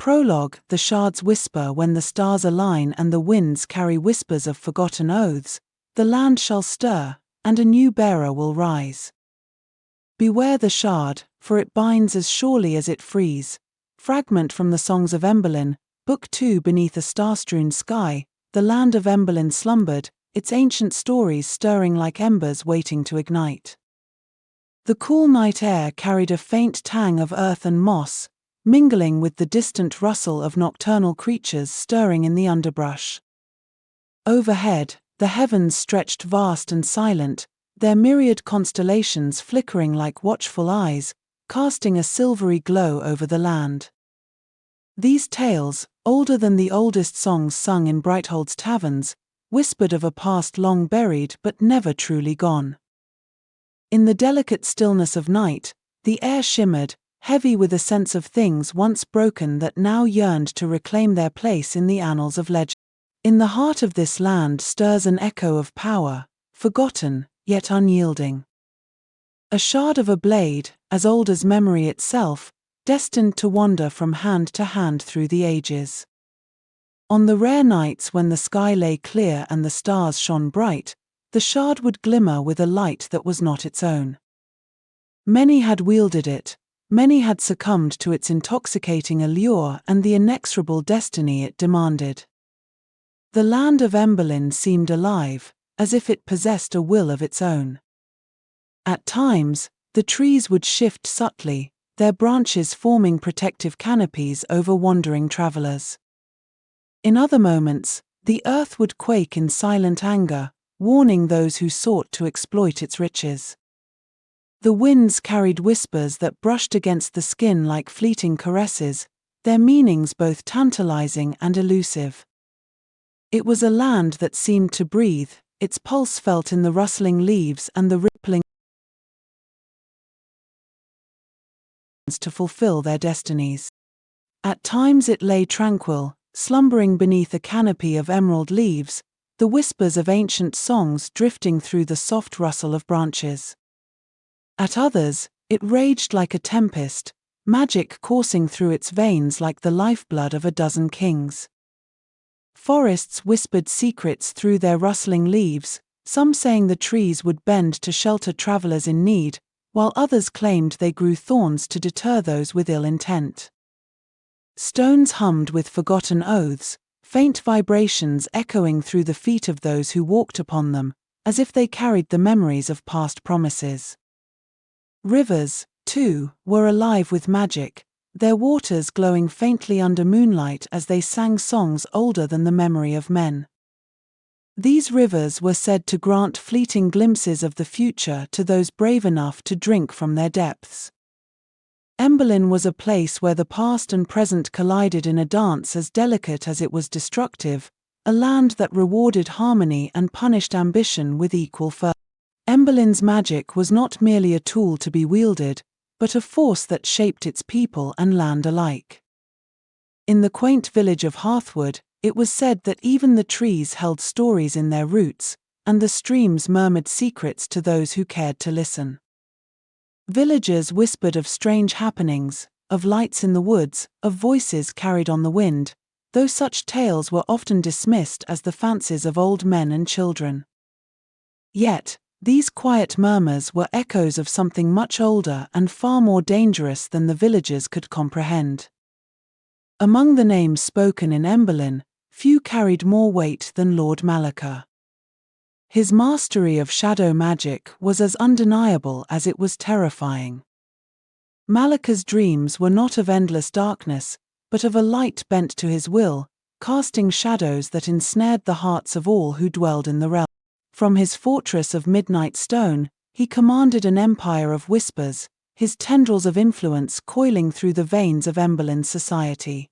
Prologue, the shards whisper when the stars align and the winds carry whispers of forgotten oaths. The land shall stir, and a new bearer will rise. Beware the shard, for it binds as surely as it frees. Fragment from the Songs of Emberlin, Book 2. Beneath a star-strewn sky, the land of Emberlin slumbered, its ancient stories stirring like embers waiting to ignite. The cool night air carried a faint tang of earth and moss, mingling with the distant rustle of nocturnal creatures stirring in the underbrush. Overhead, the heavens stretched vast and silent, their myriad constellations flickering like watchful eyes, casting a silvery glow over the land. These tales, older than the oldest songs sung in Brighthold's taverns, whispered of a past long buried but never truly gone. In the delicate stillness of night, the air shimmered, heavy with a sense of things once broken that now yearned to reclaim their place in the annals of legend. In the heart of this land stirs an echo of power, forgotten, yet unyielding. A shard of a blade, as old as memory itself, destined to wander from hand to hand through the ages. On the rare nights when the sky lay clear and the stars shone bright, the shard would glimmer with a light that was not its own. Many had wielded it, many had succumbed to its intoxicating allure and the inexorable destiny it demanded. The land of Emberlin seemed alive, as if it possessed a will of its own. At times, the trees would shift subtly, their branches forming protective canopies over wandering travelers. In other moments, the earth would quake in silent anger, warning those who sought to exploit its riches. The winds carried whispers that brushed against the skin like fleeting caresses, their meanings both tantalizing and elusive. It was a land that seemed to breathe, its pulse felt in the rustling leaves and the rippling to fulfill their destinies. At times it lay tranquil, slumbering beneath a canopy of emerald leaves, the whispers of ancient songs drifting through the soft rustle of branches. At others, it raged like a tempest, magic coursing through its veins like the lifeblood of a dozen kings. Forests whispered secrets through their rustling leaves, some saying the trees would bend to shelter travelers in need, while others claimed they grew thorns to deter those with ill intent. Stones hummed with forgotten oaths, faint vibrations echoing through the feet of those who walked upon them, as if they carried the memories of past promises. Rivers, too, were alive with magic, their waters glowing faintly under moonlight as they sang songs older than the memory of men. These rivers were said to grant fleeting glimpses of the future to those brave enough to drink from their depths. Emberlin was a place where the past and present collided in a dance as delicate as it was destructive, a land that rewarded harmony and punished ambition with equal fervor. Emberlin's magic was not merely a tool to be wielded, but a force that shaped its people and land alike. In the quaint village of Hearthwood, it was said that even the trees held stories in their roots, and the streams murmured secrets to those who cared to listen. Villagers whispered of strange happenings, of lights in the woods, of voices carried on the wind, though such tales were often dismissed as the fancies of old men and children. Yet, these quiet murmurs were echoes of something much older and far more dangerous than the villagers could comprehend. Among the names spoken in Emberlin, few carried more weight than Lord Malacca. His mastery of shadow magic was as undeniable as it was terrifying. Malacca's dreams were not of endless darkness, but of a light bent to his will, casting shadows that ensnared the hearts of all who dwelled in the realm. From his fortress of midnight stone, he commanded an empire of whispers, his tendrils of influence coiling through the veins of Emberlin's society.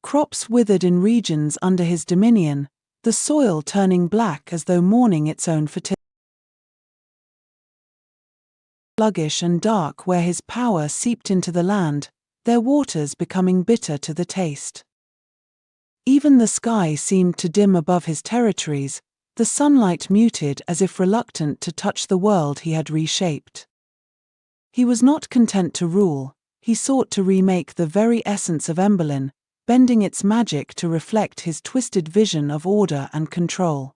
Crops withered in regions under his dominion, the soil turning black as though mourning its own fertility. Sluggish and dark where his power seeped into the land, their waters becoming bitter to the taste. Even the sky seemed to dim above his territories, the sunlight muted as if reluctant to touch the world he had reshaped. He was not content to rule, he sought to remake the very essence of Emberlin, bending its magic to reflect his twisted vision of order and control.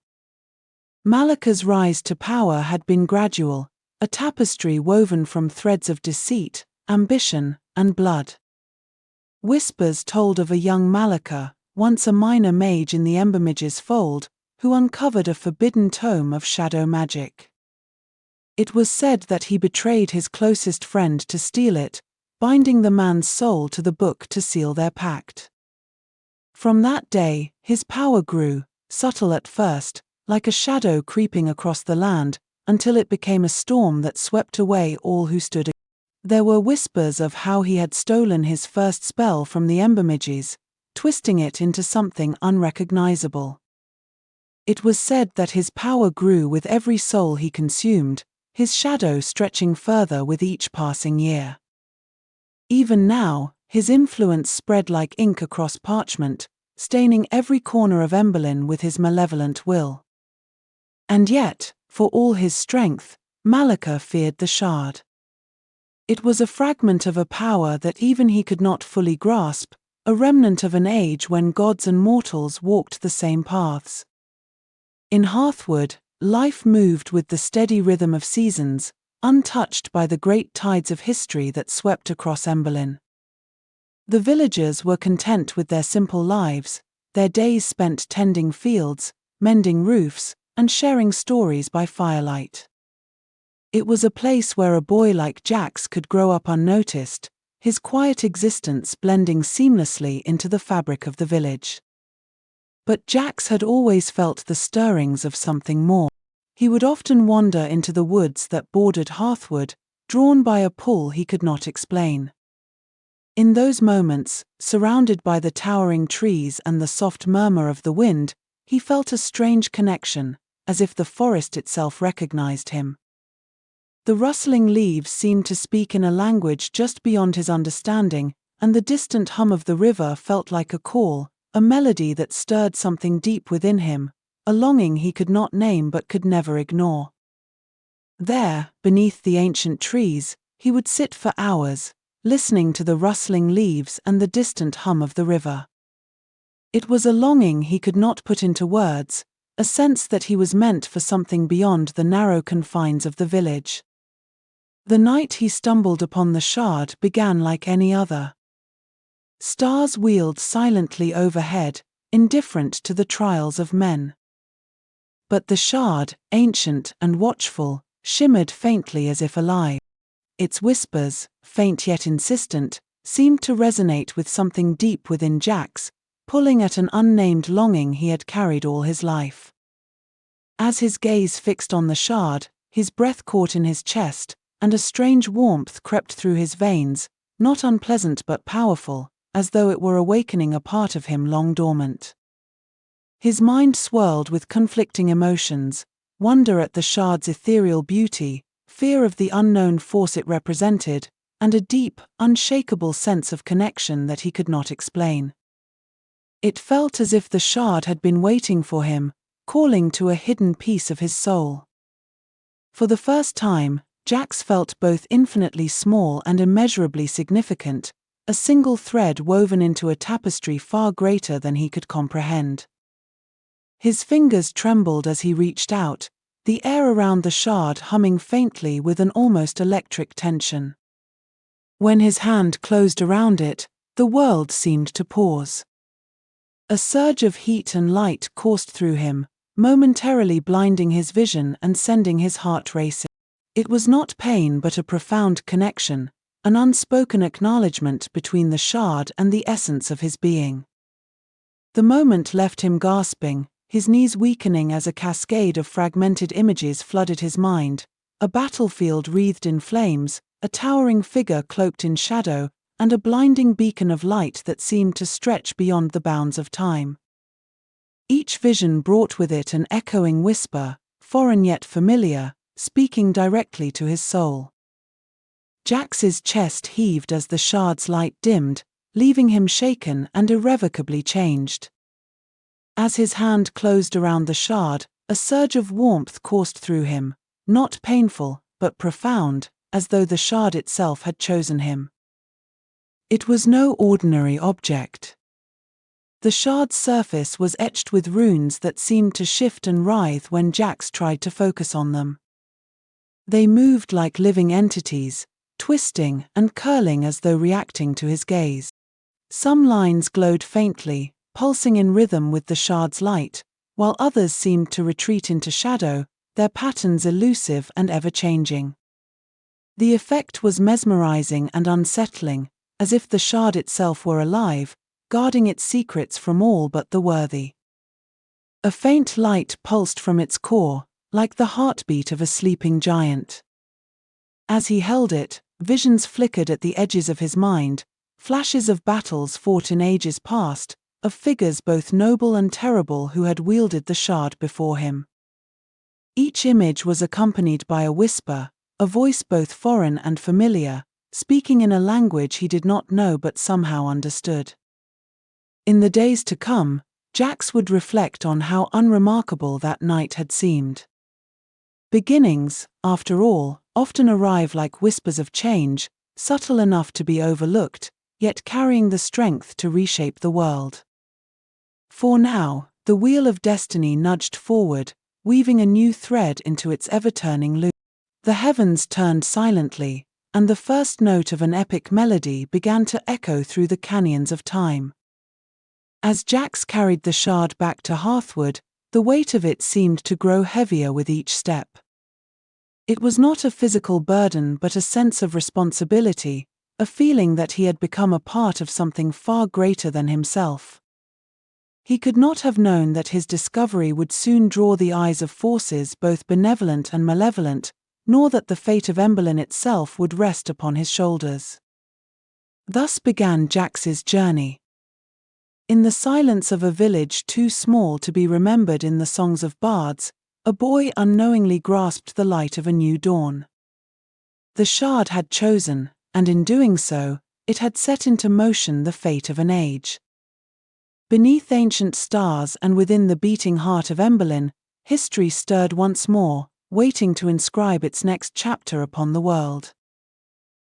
Malaka's rise to power had been gradual, a tapestry woven from threads of deceit, ambition, and blood. Whispers told of a young Malaka, once a minor mage in the Embermage's fold, who uncovered a forbidden tome of shadow magic. It was said that he betrayed his closest friend to steal it, binding the man's soul to the book to seal their pact. From that day, his power grew, subtle at first, like a shadow creeping across the land, until it became a storm that swept away all who stood against. There were whispers of how he had stolen his first spell from the Embermages, twisting it into something unrecognizable. It was said that his power grew with every soul he consumed, his shadow stretching further with each passing year. Even now, his influence spread like ink across parchment, staining every corner of Emberlin with his malevolent will. And yet, for all his strength, Malaka feared the shard. It was a fragment of a power that even he could not fully grasp, a remnant of an age when gods and mortals walked the same paths. In Hearthwood, life moved with the steady rhythm of seasons, untouched by the great tides of history that swept across Emberlin. The villagers were content with their simple lives, their days spent tending fields, mending roofs, and sharing stories by firelight. It was a place where a boy like Jax could grow up unnoticed, his quiet existence blending seamlessly into the fabric of the village. But Jax had always felt the stirrings of something more. He would often wander into the woods that bordered Hearthwood, drawn by a pull he could not explain. In those moments, surrounded by the towering trees and the soft murmur of the wind, he felt a strange connection, as if the forest itself recognized him. The rustling leaves seemed to speak in a language just beyond his understanding, and the distant hum of the river felt like a call, a melody that stirred something deep within him, a longing he could not name but could never ignore. There, beneath the ancient trees, he would sit for hours, listening to the rustling leaves and the distant hum of the river. It was a longing he could not put into words, a sense that he was meant for something beyond the narrow confines of the village. The night he stumbled upon the shard began like any other. Stars wheeled silently overhead, indifferent to the trials of men. But the shard, ancient and watchful, shimmered faintly as if alive. Its whispers, faint yet insistent, seemed to resonate with something deep within Jax, pulling at an unnamed longing he had carried all his life. As his gaze fixed on the shard, his breath caught in his chest, and a strange warmth crept through his veins, not unpleasant but powerful, as though it were awakening a part of him long dormant. His mind swirled with conflicting emotions, wonder at the shard's ethereal beauty, fear of the unknown force it represented, and a deep, unshakable sense of connection that he could not explain. It felt as if the shard had been waiting for him, calling to a hidden piece of his soul. For the first time, Jax felt both infinitely small and immeasurably significant, a single thread woven into a tapestry far greater than he could comprehend. His fingers trembled as he reached out, the air around the shard humming faintly with an almost electric tension. When his hand closed around it, the world seemed to pause. A surge of heat and light coursed through him, momentarily blinding his vision and sending his heart racing. It was not pain but a profound connection, an unspoken acknowledgement between the shard and the essence of his being. The moment left him gasping, his knees weakening as a cascade of fragmented images flooded his mind, a battlefield wreathed in flames, a towering figure cloaked in shadow, and a blinding beacon of light that seemed to stretch beyond the bounds of time. Each vision brought with it an echoing whisper, foreign yet familiar, speaking directly to his soul. Jax's chest heaved as the shard's light dimmed, leaving him shaken and irrevocably changed. As his hand closed around the shard, a surge of warmth coursed through him, not painful, but profound, as though the shard itself had chosen him. It was no ordinary object. The shard's surface was etched with runes that seemed to shift and writhe when Jax tried to focus on them. They moved like living entities, twisting and curling as though reacting to his gaze. Some lines glowed faintly, pulsing in rhythm with the shard's light, while others seemed to retreat into shadow, their patterns elusive and ever-changing. The effect was mesmerizing and unsettling, as if the shard itself were alive, guarding its secrets from all but the worthy. A faint light pulsed from its core, like the heartbeat of a sleeping giant. As he held it, visions flickered at the edges of his mind, flashes of battles fought in ages past, of figures both noble and terrible who had wielded the shard before him. Each image was accompanied by a whisper, a voice both foreign and familiar, speaking in a language he did not know but somehow understood. In the days to come, Jax would reflect on how unremarkable that night had seemed. Beginnings, after all, often arrive like whispers of change, subtle enough to be overlooked, yet carrying the strength to reshape the world. For now, the wheel of destiny nudged forward, weaving a new thread into its ever-turning loop. The heavens turned silently, and the first note of an epic melody began to echo through the canyons of time. As Jax carried the shard back to Hearthwood, the weight of it seemed to grow heavier with each step. It was not a physical burden but a sense of responsibility, a feeling that he had become a part of something far greater than himself. He could not have known that his discovery would soon draw the eyes of forces both benevolent and malevolent, nor that the fate of Emberlin itself would rest upon his shoulders. Thus began Jax's journey. In the silence of a village too small to be remembered in the songs of bards, a boy unknowingly grasped the light of a new dawn. The shard had chosen, and in doing so, it had set into motion the fate of an age. Beneath ancient stars and within the beating heart of Emberlin, history stirred once more, waiting to inscribe its next chapter upon the world.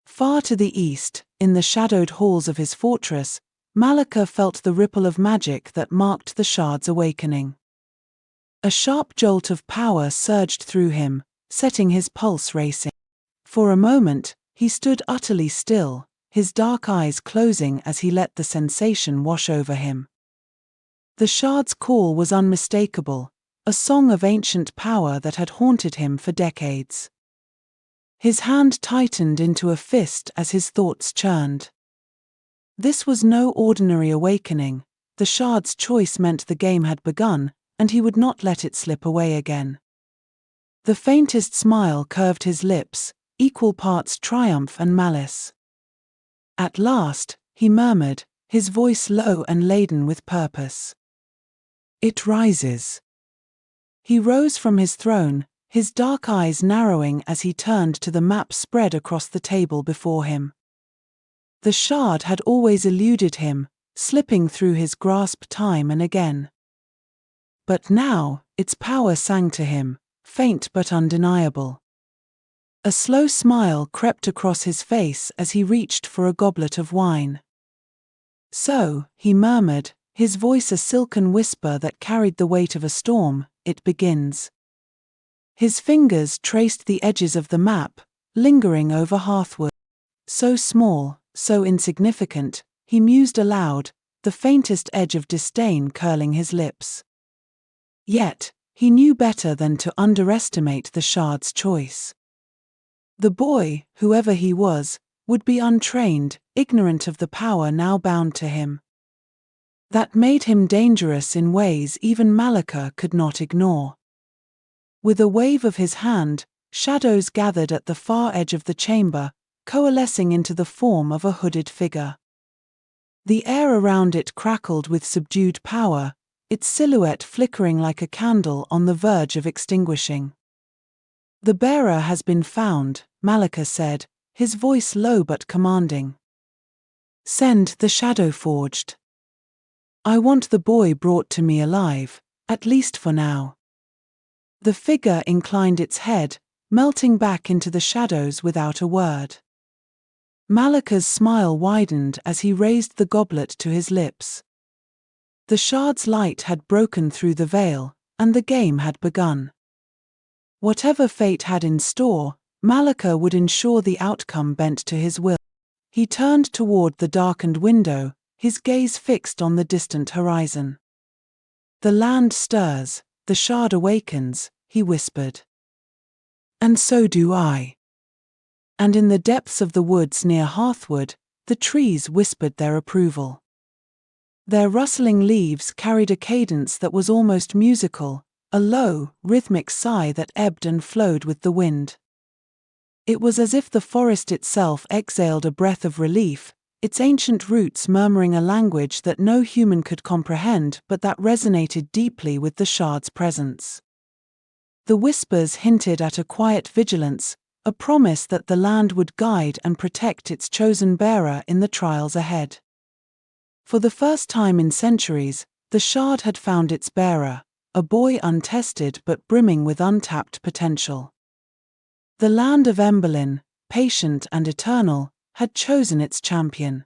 Far to the east, in the shadowed halls of his fortress, Malika felt the ripple of magic that marked the shard's awakening. A sharp jolt of power surged through him, setting his pulse racing. For a moment, he stood utterly still, his dark eyes closing as he let the sensation wash over him. The shard's call was unmistakable, a song of ancient power that had haunted him for decades. His hand tightened into a fist as his thoughts churned. This was no ordinary awakening, the shard's choice meant the game had begun, and he would not let it slip away again. The faintest smile curved his lips, equal parts triumph and malice. At last, he murmured, his voice low and laden with purpose. "It rises." He rose from his throne, his dark eyes narrowing as he turned to the map spread across the table before him. The shard had always eluded him, slipping through his grasp time and again. But now, its power sang to him, faint but undeniable. A slow smile crept across his face as he reached for a goblet of wine. "So," he murmured, his voice a silken whisper that carried the weight of a storm, "it begins." His fingers traced the edges of the map, lingering over Hearthwood. So small, so insignificant, he mused aloud, the faintest edge of disdain curling his lips. Yet, he knew better than to underestimate the shard's choice. The boy, whoever he was, would be untrained, ignorant of the power now bound to him. That made him dangerous in ways even Malika could not ignore. With a wave of his hand, shadows gathered at the far edge of the chamber, coalescing into the form of a hooded figure. The air around it crackled with subdued power, its silhouette flickering like a candle on the verge of extinguishing. "The bearer has been found," Malika said, his voice low but commanding. "Send the shadow forged. I want the boy brought to me alive, at least for now." The figure inclined its head, melting back into the shadows without a word. Malika's smile widened as he raised the goblet to his lips. The shard's light had broken through the veil, and the game had begun. Whatever fate had in store, Malika would ensure the outcome bent to his will. He turned toward the darkened window, his gaze fixed on the distant horizon. "The land stirs, the shard awakens," he whispered. "And so do I." And in the depths of the woods near Hearthwood, the trees whispered their approval. Their rustling leaves carried a cadence that was almost musical, a low, rhythmic sigh that ebbed and flowed with the wind. It was as if the forest itself exhaled a breath of relief, its ancient roots murmuring a language that no human could comprehend but that resonated deeply with the shard's presence. The whispers hinted at a quiet vigilance, a promise that the land would guide and protect its chosen bearer in the trials ahead. For the first time in centuries, the shard had found its bearer, a boy untested but brimming with untapped potential. The land of Emberlin, patient and eternal, had chosen its champion.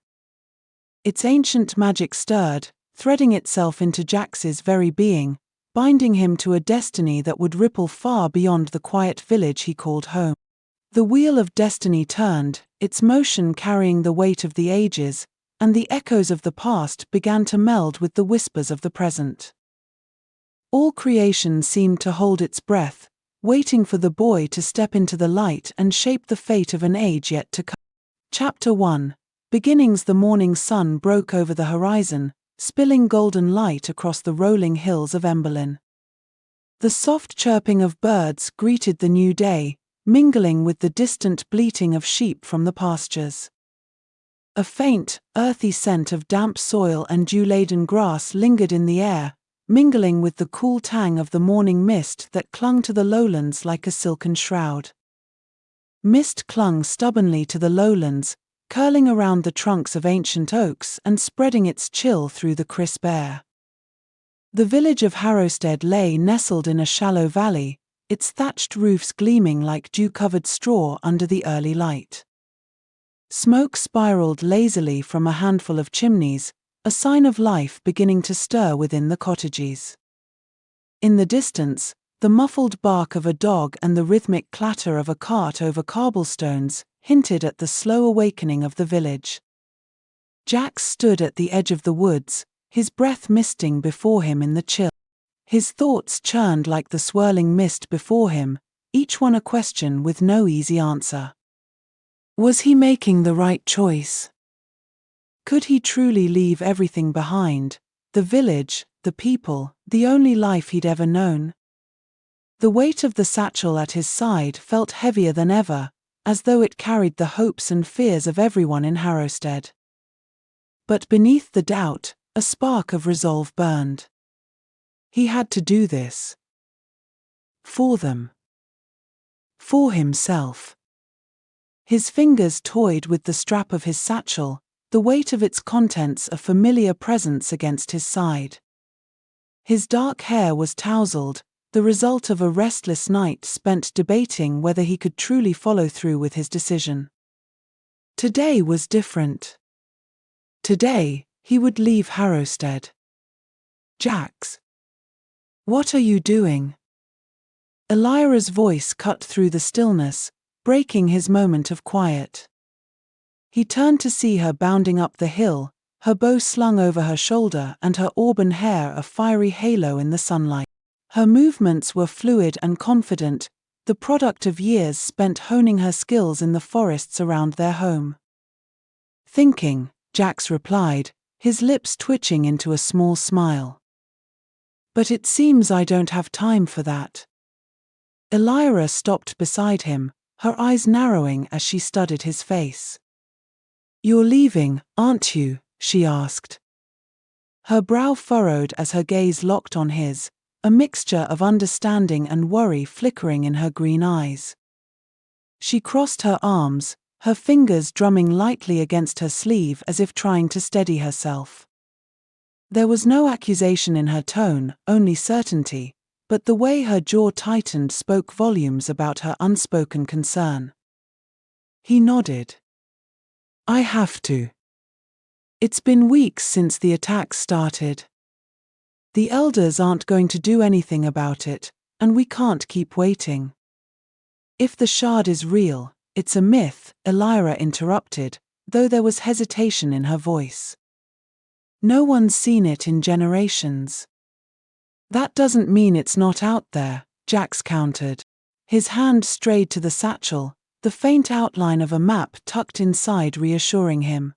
Its ancient magic stirred, threading itself into Jax's very being, binding him to a destiny that would ripple far beyond the quiet village he called home. The wheel of destiny turned, its motion carrying the weight of the ages, and the echoes of the past began to meld with the whispers of the present. All creation seemed to hold its breath, waiting for the boy to step into the light and shape the fate of an age yet to come. Chapter 1. Beginnings. The morning sun broke over the horizon, spilling golden light across the rolling hills of Emberlin. The soft chirping of birds greeted the new day, mingling with the distant bleating of sheep from the pastures. A faint, earthy scent of damp soil and dew-laden grass lingered in the air, mingling with the cool tang of the morning mist that clung to the lowlands like a silken shroud. Mist clung stubbornly to the lowlands, curling around the trunks of ancient oaks and spreading its chill through the crisp air. The village of Harrowstead lay nestled in a shallow valley, its thatched roofs gleaming like dew-covered straw under the early light. Smoke spiraled lazily from a handful of chimneys, a sign of life beginning to stir within the cottages. In the distance, the muffled bark of a dog and the rhythmic clatter of a cart over cobblestones hinted at the slow awakening of the village. Jax stood at the edge of the woods, his breath misting before him in the chill. His thoughts churned like the swirling mist before him, each one a question with no easy answer. Was he making the right choice? Could he truly leave everything behind, the village, the people, the only life he'd ever known? The weight of the satchel at his side felt heavier than ever, as though it carried the hopes and fears of everyone in Harrowstead. But beneath the doubt, a spark of resolve burned. He had to do this. For them. For himself. His fingers toyed with the strap of his satchel, the weight of its contents a familiar presence against his side. His dark hair was tousled, the result of a restless night spent debating whether he could truly follow through with his decision. Today was different. Today, he would leave Harrowstead. Jax. What are you doing? Elyra's voice cut through the stillness, breaking his moment of quiet. He turned to see her bounding up the hill, her bow slung over her shoulder and her auburn hair a fiery halo in the sunlight. Her movements were fluid and confident, the product of years spent honing her skills in the forests around their home. Thinking, Jax replied, his lips twitching into a small smile. But it seems I don't have time for that. Elyra stopped beside him, her eyes narrowing as she studied his face. You're leaving, aren't you? She asked. Her brow furrowed as her gaze locked on his, a mixture of understanding and worry flickering in her green eyes. She crossed her arms, her fingers drumming lightly against her sleeve as if trying to steady herself. There was no accusation in her tone, only certainty, but the way her jaw tightened spoke volumes about her unspoken concern. He nodded. I have to. It's been weeks since the attacks started. The elders aren't going to do anything about it, and we can't keep waiting. If the shard is real, it's a myth, Elyra interrupted, though there was hesitation in her voice. No one's seen it in generations. That doesn't mean it's not out there, Jax countered. His hand strayed to the satchel, the faint outline of a map tucked inside reassuring him.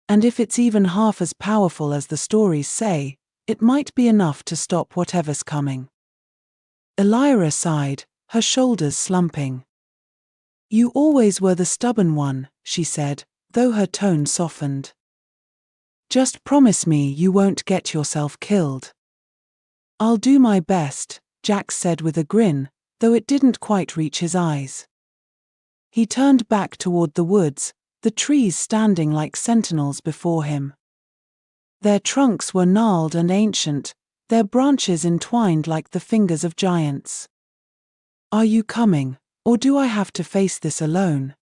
And if it's even half as powerful as the stories say, it might be enough to stop whatever's coming. Elyra sighed, her shoulders slumping. You always were the stubborn one, she said, though her tone softened. Just promise me you won't get yourself killed. I'll do my best, Jax said with a grin, though it didn't quite reach his eyes. He turned back toward the woods, the trees standing like sentinels before him. Their trunks were gnarled and ancient, their branches entwined like the fingers of giants. Are you coming, or do I have to face this alone?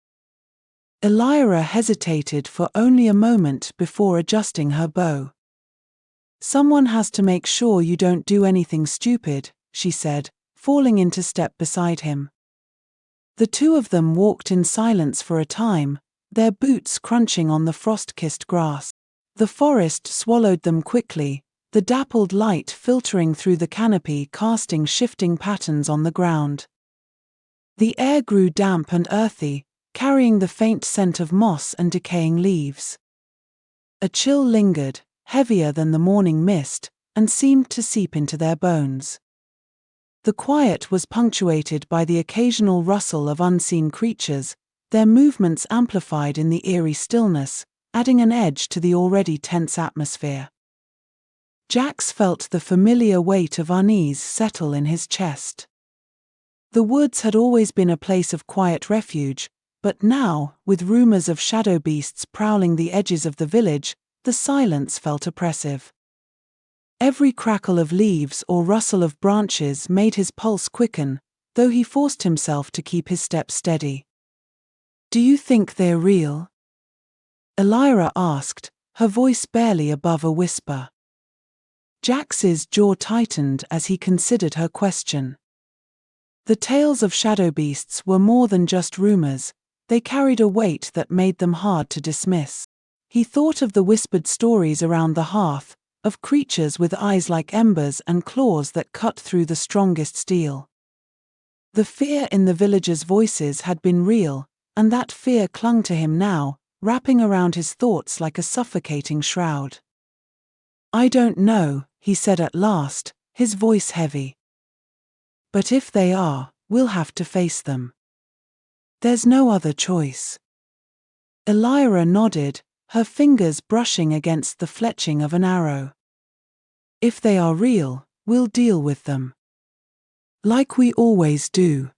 Elyra hesitated for only a moment before adjusting her bow. Someone has to make sure you don't do anything stupid, she said, falling into step beside him. The two of them walked in silence for a time, their boots crunching on the frost-kissed grass. The forest swallowed them quickly, the dappled light filtering through the canopy casting shifting patterns on the ground. The air grew damp and earthy, carrying the faint scent of moss and decaying leaves. A chill lingered, heavier than the morning mist, and seemed to seep into their bones. The quiet was punctuated by the occasional rustle of unseen creatures, their movements amplified in the eerie stillness, adding an edge to the already tense atmosphere. Jax felt the familiar weight of unease settle in his chest. The woods had always been a place of quiet refuge, but now, with rumors of shadow beasts prowling the edges of the village, the silence felt oppressive. Every crackle of leaves or rustle of branches made his pulse quicken, though he forced himself to keep his steps steady. Do you think they're real? Elyra asked, her voice barely above a whisper. Jax's jaw tightened as he considered her question. The tales of shadow beasts were more than just rumors, they carried a weight that made them hard to dismiss. He thought of the whispered stories around the hearth, of creatures with eyes like embers and claws that cut through the strongest steel. The fear in the villagers' voices had been real, and that fear clung to him now, wrapping around his thoughts like a suffocating shroud. I don't know, he said at last, his voice heavy. But if they are, we'll have to face them. There's no other choice. Elyra nodded, her fingers brushing against the fletching of an arrow. If they are real, we'll deal with them. Like we always do.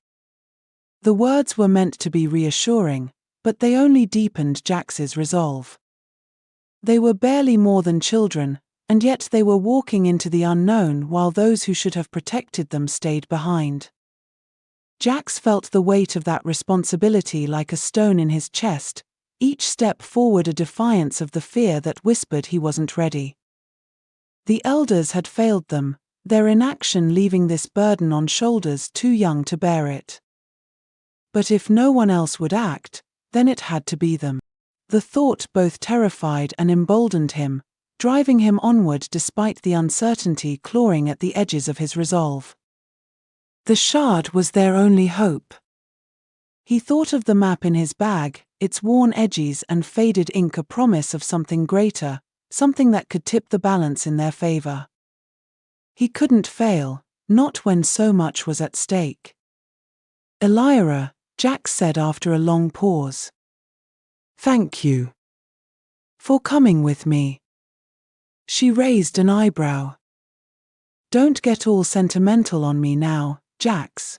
The words were meant to be reassuring, but they only deepened Jax's resolve. They were barely more than children, and yet they were walking into the unknown while those who should have protected them stayed behind. Jax felt the weight of that responsibility like a stone in his chest, each step forward a defiance of the fear that whispered he wasn't ready. The elders had failed them, their inaction leaving this burden on shoulders too young to bear it. But if no one else would act, then it had to be them. The thought both terrified and emboldened him, driving him onward despite the uncertainty clawing at the edges of his resolve. The shard was their only hope. He thought of the map in his bag, its worn edges and faded ink a promise of something greater, something that could tip the balance in their favor. He couldn't fail, not when so much was at stake. Elyra, Jax said after a long pause. Thank you. For coming with me. She raised an eyebrow. Don't get all sentimental on me now, Jax.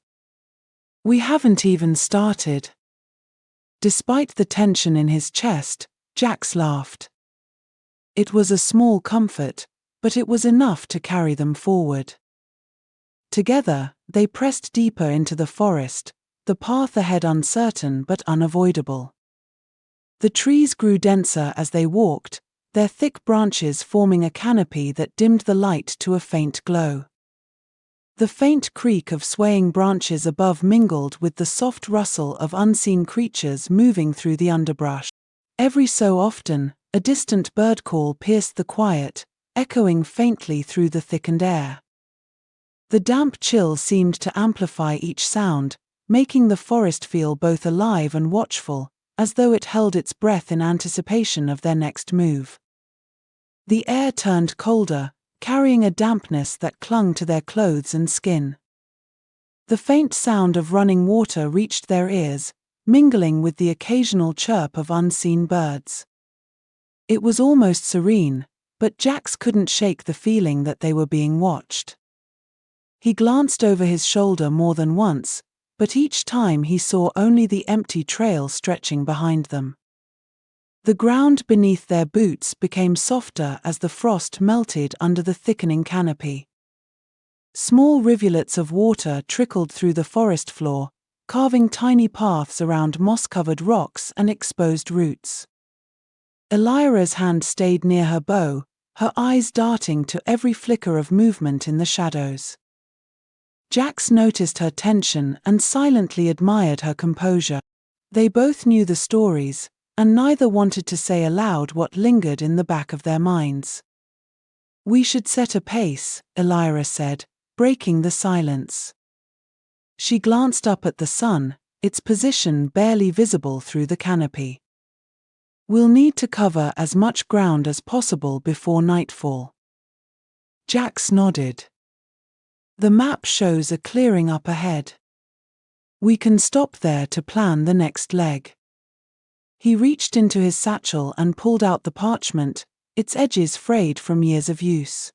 We haven't even started. Despite the tension in his chest, Jax laughed. It was a small comfort, but it was enough to carry them forward. Together, they pressed deeper into the forest, the path ahead uncertain but unavoidable. The trees grew denser as they walked, their thick branches forming a canopy that dimmed the light to a faint glow. The faint creak of swaying branches above mingled with the soft rustle of unseen creatures moving through the underbrush. Every so often, a distant bird call pierced the quiet, echoing faintly through the thickened air. The damp chill seemed to amplify each sound, making the forest feel both alive and watchful, as though it held its breath in anticipation of their next move. The air turned colder, carrying a dampness that clung to their clothes and skin. The faint sound of running water reached their ears, mingling with the occasional chirp of unseen birds. It was almost serene, but Jax couldn't shake the feeling that they were being watched. He glanced over his shoulder more than once, but each time he saw only the empty trail stretching behind them. The ground beneath their boots became softer as the frost melted under the thickening canopy. Small rivulets of water trickled through the forest floor, carving tiny paths around moss-covered rocks and exposed roots. Elyra's hand stayed near her bow, her eyes darting to every flicker of movement in the shadows. Jax noticed her tension and silently admired her composure. They both knew the stories, and neither wanted to say aloud what lingered in the back of their minds. "We should set a pace," Elyra said, breaking the silence. She glanced up at the sun, its position barely visible through the canopy. "We'll need to cover as much ground as possible before nightfall." Jax nodded. "The map shows a clearing up ahead. We can stop there to plan the next leg." He reached into his satchel and pulled out the parchment, its edges frayed from years of use.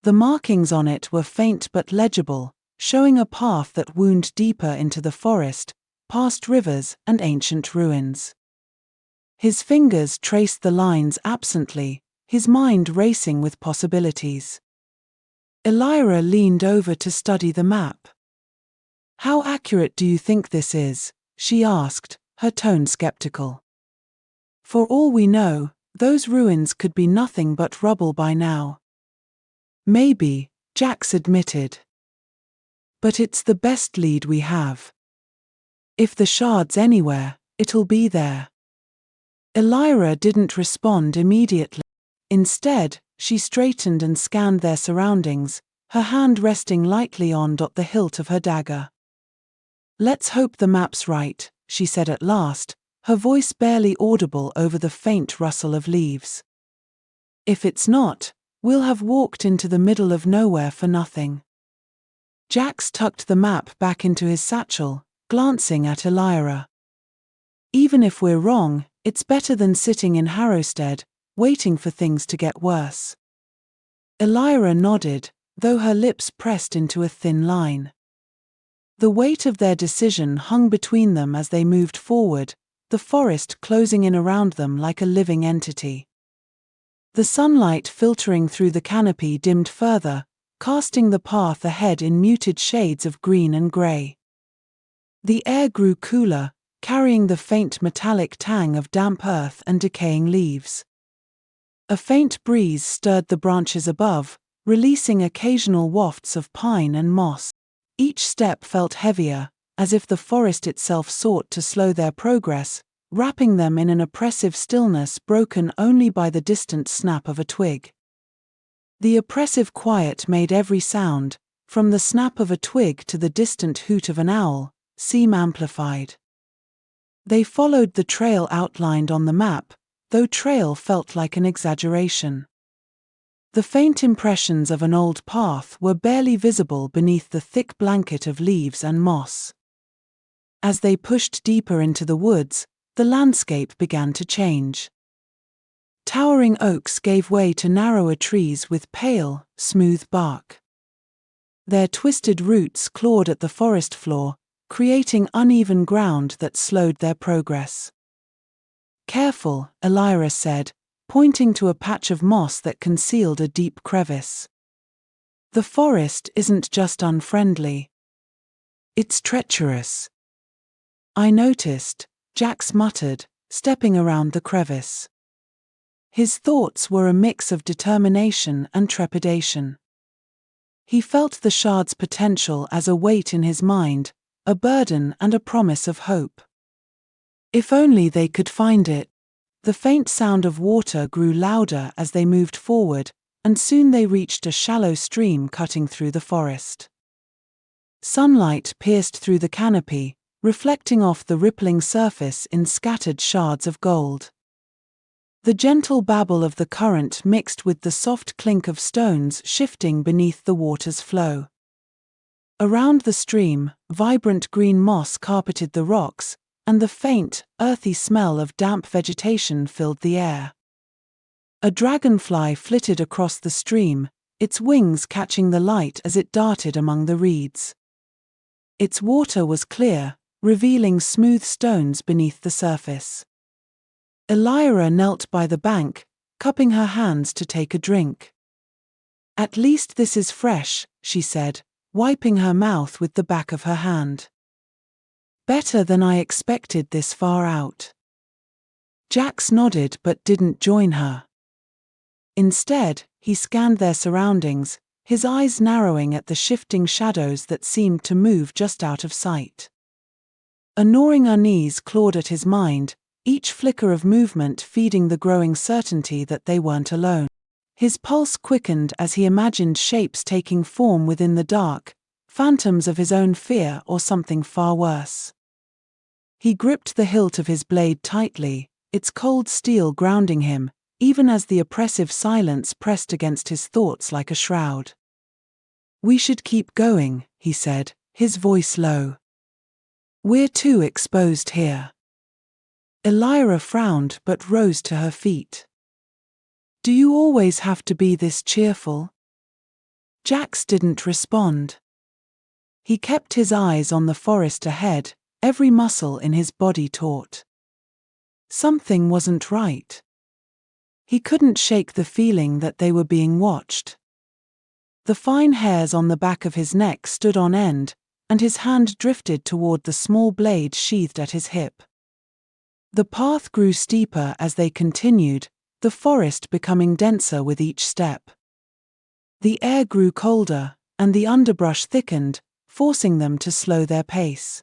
The markings on it were faint but legible, showing a path that wound deeper into the forest, past rivers and ancient ruins. His fingers traced the lines absently, his mind racing with possibilities. Elyra leaned over to study the map. "How accurate do you think this is?" she asked, her tone skeptical. "For all we know, those ruins could be nothing but rubble by now." "Maybe," Jax admitted. "But it's the best lead we have. If the shard's anywhere, it'll be there." Elyra didn't respond immediately. Instead, she straightened and scanned their surroundings, her hand resting lightly on the hilt of her dagger. "Let's hope the map's right," she said at last, her voice barely audible over the faint rustle of leaves. "If it's not, we'll have walked into the middle of nowhere for nothing." Jax tucked the map back into his satchel, glancing at Elyra. "Even if we're wrong, it's better than sitting in Harrowstead, waiting for things to get worse." Elyra nodded, though her lips pressed into a thin line. The weight of their decision hung between them as they moved forward, the forest closing in around them like a living entity. The sunlight filtering through the canopy dimmed further, casting the path ahead in muted shades of green and grey. The air grew cooler, carrying the faint metallic tang of damp earth and decaying leaves. A faint breeze stirred the branches above, releasing occasional wafts of pine and moss. Each step felt heavier, as if the forest itself sought to slow their progress, wrapping them in an oppressive stillness broken only by the distant snap of a twig. The oppressive quiet made every sound, from the snap of a twig to the distant hoot of an owl, seem amplified. They followed the trail outlined on the map, though trail felt like an exaggeration. The faint impressions of an old path were barely visible beneath the thick blanket of leaves and moss. As they pushed deeper into the woods, the landscape began to change. Towering oaks gave way to narrower trees with pale, smooth bark. Their twisted roots clawed at the forest floor, creating uneven ground that slowed their progress. "Careful," Elyra said, pointing to a patch of moss that concealed a deep crevice. "The forest isn't just unfriendly. It's treacherous." "I noticed," Jax muttered, stepping around the crevice. His thoughts were a mix of determination and trepidation. He felt the shard's potential as a weight in his mind, a burden and a promise of hope. If only they could find it. The faint sound of water grew louder as they moved forward, and soon they reached a shallow stream cutting through the forest. Sunlight pierced through the canopy, reflecting off the rippling surface in scattered shards of gold. The gentle babble of the current mixed with the soft clink of stones shifting beneath the water's flow. Around the stream, vibrant green moss carpeted the rocks, and the faint, earthy smell of damp vegetation filled the air. A dragonfly flitted across the stream, its wings catching the light as it darted among the reeds. Its water was clear, revealing smooth stones beneath the surface. Elyra knelt by the bank, cupping her hands to take a drink. "At least this is fresh," she said, wiping her mouth with the back of her hand. "Better than I expected this far out." Jax nodded but didn't join her. Instead, he scanned their surroundings, his eyes narrowing at the shifting shadows that seemed to move just out of sight. A gnawing unease clawed at his mind, each flicker of movement feeding the growing certainty that they weren't alone. His pulse quickened as he imagined shapes taking form within the dark, phantoms of his own fear or something far worse. He gripped the hilt of his blade tightly, its cold steel grounding him, even as the oppressive silence pressed against his thoughts like a shroud. "We should keep going," he said, his voice low. "We're too exposed here." Elyra frowned but rose to her feet. "Do you always have to be this cheerful?" Jax didn't respond. He kept his eyes on the forest ahead, every muscle in his body taut. Something wasn't right. He couldn't shake the feeling that they were being watched. The fine hairs on the back of his neck stood on end, and his hand drifted toward the small blade sheathed at his hip. The path grew steeper as they continued, the forest becoming denser with each step. The air grew colder, and the underbrush thickened, forcing them to slow their pace.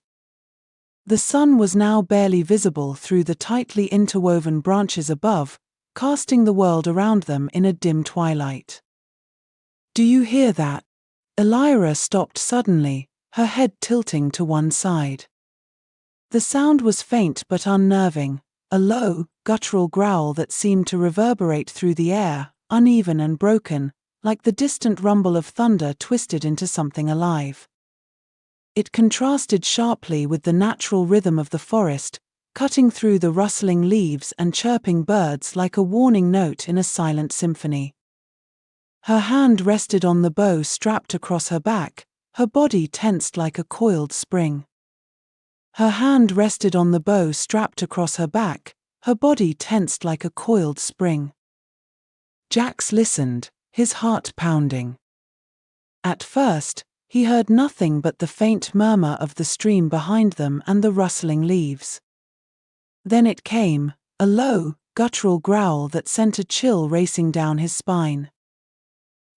The sun was now barely visible through the tightly interwoven branches above, casting the world around them in a dim twilight. "Do you hear that?" Elyra stopped suddenly, her head tilting to one side. The sound was faint but unnerving, a low, guttural growl that seemed to reverberate through the air, uneven and broken, like the distant rumble of thunder twisted into something alive. It contrasted sharply with the natural rhythm of the forest, cutting through the rustling leaves and chirping birds like a warning note in a silent symphony. Her hand rested on the bow strapped across her back, her body tensed like a coiled spring. Her hand rested on the bow strapped across her back, her body tensed like a coiled spring. Jax listened, his heart pounding. At first, he heard nothing but the faint murmur of the stream behind them and the rustling leaves. Then it came, a low, guttural growl that sent a chill racing down his spine.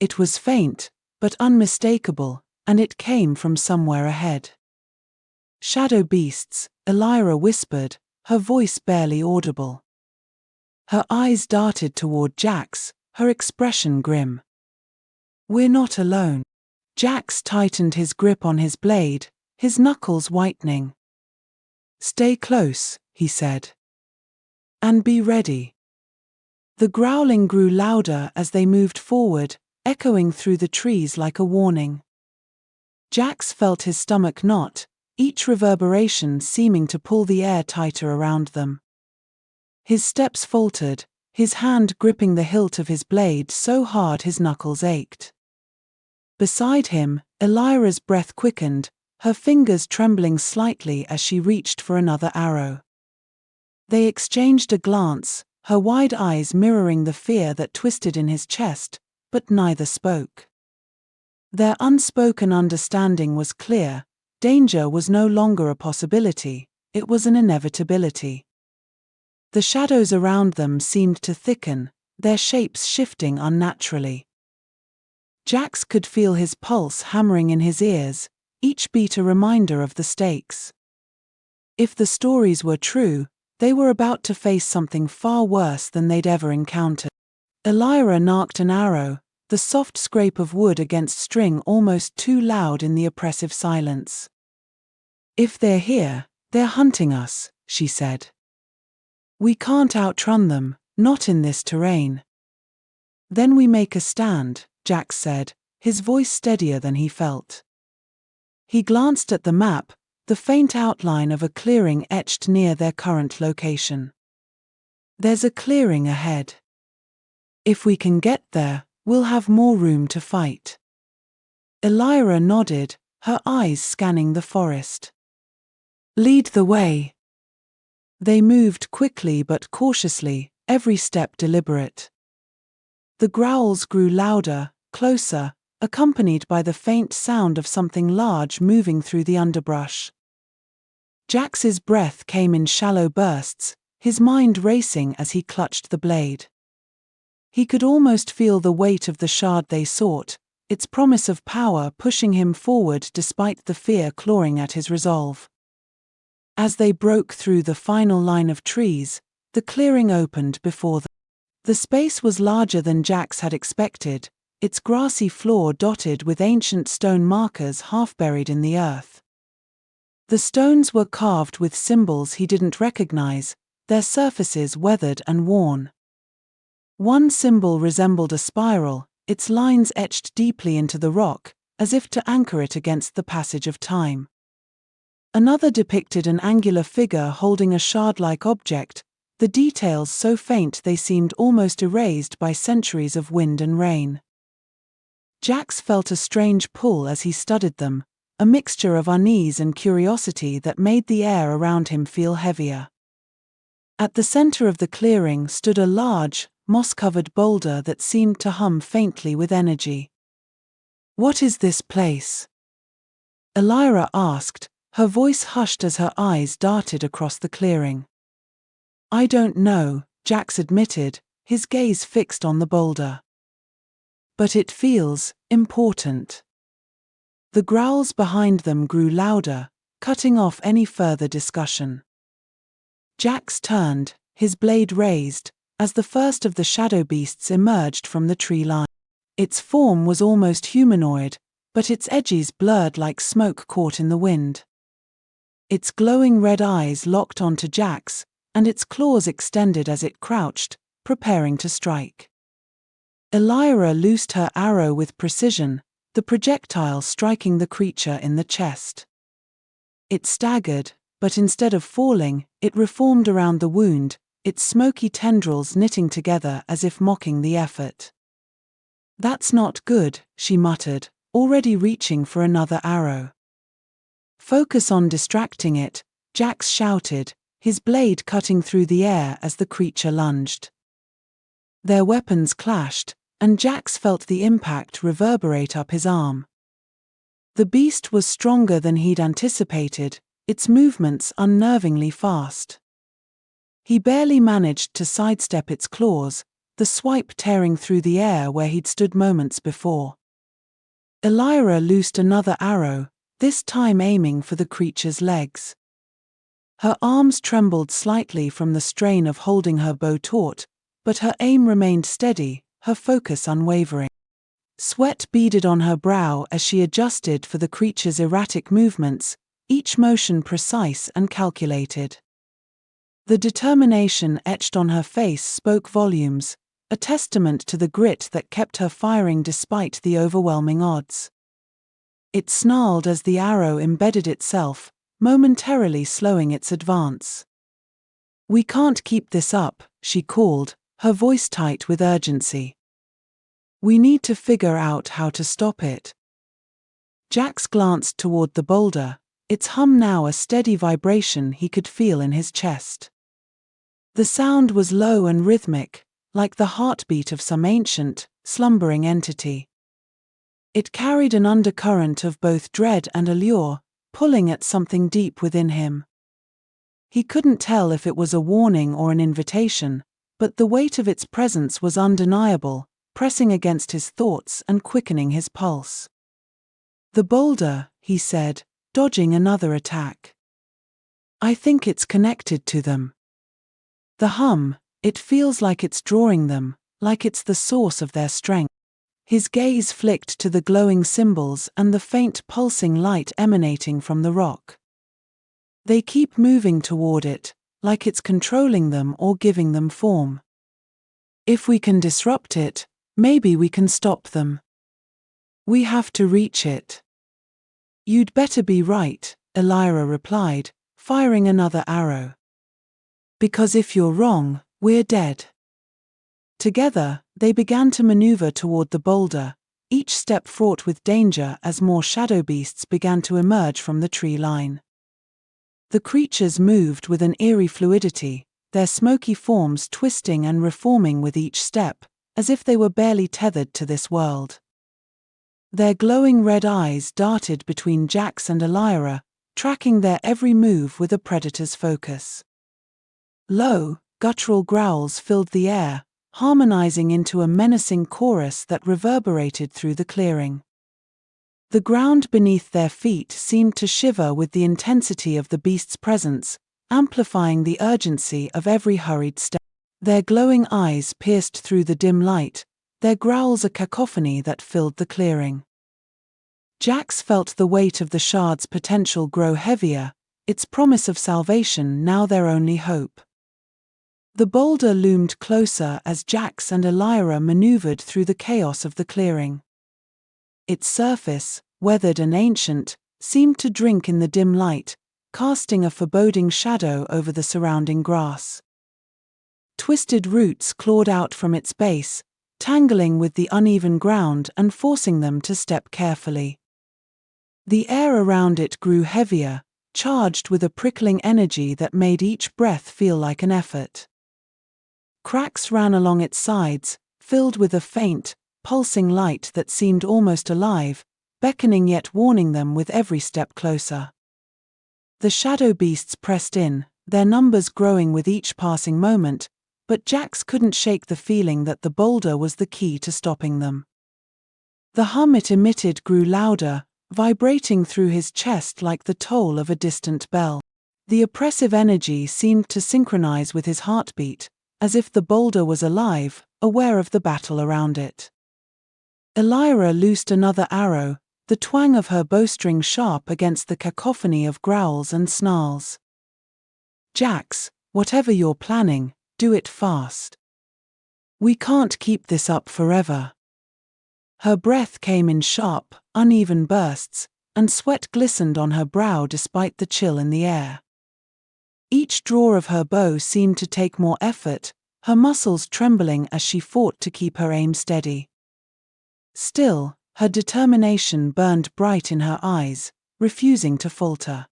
It was faint, but unmistakable, and it came from somewhere ahead. "Shadow beasts," Elyra whispered, her voice barely audible. Her eyes darted toward Jax, her expression grim. "We're not alone." Jax tightened his grip on his blade, his knuckles whitening. "Stay close," he said. "And be ready." The growling grew louder as they moved forward, echoing through the trees like a warning. Jax felt his stomach knot, each reverberation seeming to pull the air tighter around them. His steps faltered, his hand gripping the hilt of his blade so hard his knuckles ached. Beside him, Elyra's breath quickened, her fingers trembling slightly as she reached for another arrow. They exchanged a glance, her wide eyes mirroring the fear that twisted in his chest, but neither spoke. Their unspoken understanding was clear: danger was no longer a possibility, it was an inevitability. The shadows around them seemed to thicken, their shapes shifting unnaturally. Jax could feel his pulse hammering in his ears, each beat a reminder of the stakes. If the stories were true, they were about to face something far worse than they'd ever encountered. Elyra narked an arrow, the soft scrape of wood against string almost too loud in the oppressive silence. "If they're here, they're hunting us," she said. "We can't outrun them, not in this terrain." "Then we make a stand," Jax said, his voice steadier than he felt. He glanced at the map, the faint outline of a clearing etched near their current location. "There's a clearing ahead. If we can get there, we'll have more room to fight." Elyra nodded, her eyes scanning the forest. "Lead the way." They moved quickly but cautiously, every step deliberate. The growls grew louder, closer, accompanied by the faint sound of something large moving through the underbrush. Jax's breath came in shallow bursts, his mind racing as he clutched the blade. He could almost feel the weight of the shard they sought, its promise of power pushing him forward despite the fear clawing at his resolve. As they broke through the final line of trees, the clearing opened before them. The space was larger than Jax had expected, its grassy floor dotted with ancient stone markers half buried in the earth. The stones were carved with symbols he didn't recognize, their surfaces weathered and worn. One symbol resembled a spiral, its lines etched deeply into the rock, as if to anchor it against the passage of time. Another depicted an angular figure holding a shard-like object, the details so faint they seemed almost erased by centuries of wind and rain. Jax felt a strange pull as he studied them, a mixture of unease and curiosity that made the air around him feel heavier. At the center of the clearing stood a large, moss-covered boulder that seemed to hum faintly with energy. "What is this place?" Elyra asked, her voice hushed as her eyes darted across the clearing. "I don't know," Jax admitted, his gaze fixed on the boulder. "But it feels important." The growls behind them grew louder, cutting off any further discussion. Jax turned, his blade raised, as the first of the shadow beasts emerged from the tree line. Its form was almost humanoid, but its edges blurred like smoke caught in the wind. Its glowing red eyes locked onto Jax, and its claws extended as it crouched, preparing to strike. Elyra loosed her arrow with precision, the projectile striking the creature in the chest. It staggered, but instead of falling, it reformed around the wound, its smoky tendrils knitting together as if mocking the effort. "That's not good," she muttered, already reaching for another arrow. "Focus on distracting it," Jax shouted, his blade cutting through the air as the creature lunged. Their weapons clashed, and Jax felt the impact reverberate up his arm. The beast was stronger than he'd anticipated, its movements unnervingly fast. He barely managed to sidestep its claws, the swipe tearing through the air where he'd stood moments before. Elyra loosed another arrow, this time aiming for the creature's legs. Her arms trembled slightly from the strain of holding her bow taut, but her aim remained steady, her focus unwavering. Sweat beaded on her brow as she adjusted for the creature's erratic movements, each motion precise and calculated. The determination etched on her face spoke volumes, a testament to the grit that kept her firing despite the overwhelming odds. It snarled as the arrow embedded itself, momentarily slowing its advance. "We can't keep this up," she called, her voice tight with urgency. "We need to figure out how to stop it." Jax glanced toward the boulder, its hum now a steady vibration he could feel in his chest. The sound was low and rhythmic, like the heartbeat of some ancient, slumbering entity. It carried an undercurrent of both dread and allure, pulling at something deep within him. He couldn't tell if it was a warning or an invitation, but the weight of its presence was undeniable, pressing against his thoughts and quickening his pulse. "The boulder," he said, dodging another attack. "I think it's connected to them. The hum, it feels like it's drawing them, like it's the source of their strength." His gaze flicked to the glowing symbols and the faint pulsing light emanating from the rock. "They keep moving toward it, like it's controlling them or giving them form. If we can disrupt it, maybe we can stop them. We have to reach it." "You'd better be right," Elyra replied, firing another arrow. "Because if you're wrong, we're dead." Together, they began to maneuver toward the boulder, each step fraught with danger as more shadow beasts began to emerge from the tree line. The creatures moved with an eerie fluidity, their smoky forms twisting and reforming with each step, as if they were barely tethered to this world. Their glowing red eyes darted between Jax and Elyra, tracking their every move with a predator's focus. Low, guttural growls filled the air, harmonizing into a menacing chorus that reverberated through the clearing. The ground beneath their feet seemed to shiver with the intensity of the beast's presence, amplifying the urgency of every hurried step. Their glowing eyes pierced through the dim light, their growls a cacophony that filled the clearing. Jax felt the weight of the shard's potential grow heavier, its promise of salvation now their only hope. The boulder loomed closer as Jax and Elyra maneuvered through the chaos of the clearing. Its surface, weathered and ancient, seemed to drink in the dim light, casting a foreboding shadow over the surrounding grass. Twisted roots clawed out from its base, tangling with the uneven ground and forcing them to step carefully. The air around it grew heavier, charged with a prickling energy that made each breath feel like an effort. Cracks ran along its sides, filled with a faint, pulsing light that seemed almost alive, beckoning yet warning them with every step closer. The shadow beasts pressed in, their numbers growing with each passing moment, but Jax couldn't shake the feeling that the boulder was the key to stopping them. The hum it emitted grew louder, vibrating through his chest like the toll of a distant bell. The oppressive energy seemed to synchronize with his heartbeat, as if the boulder was alive, aware of the battle around it. Elyra loosed another arrow, the twang of her bowstring sharp against the cacophony of growls and snarls. "Jax, whatever you're planning, do it fast. We can't keep this up forever." Her breath came in sharp, uneven bursts, and sweat glistened on her brow despite the chill in the air. Each draw of her bow seemed to take more effort, her muscles trembling as she fought to keep her aim steady. Still, her determination burned bright in her eyes, refusing to falter.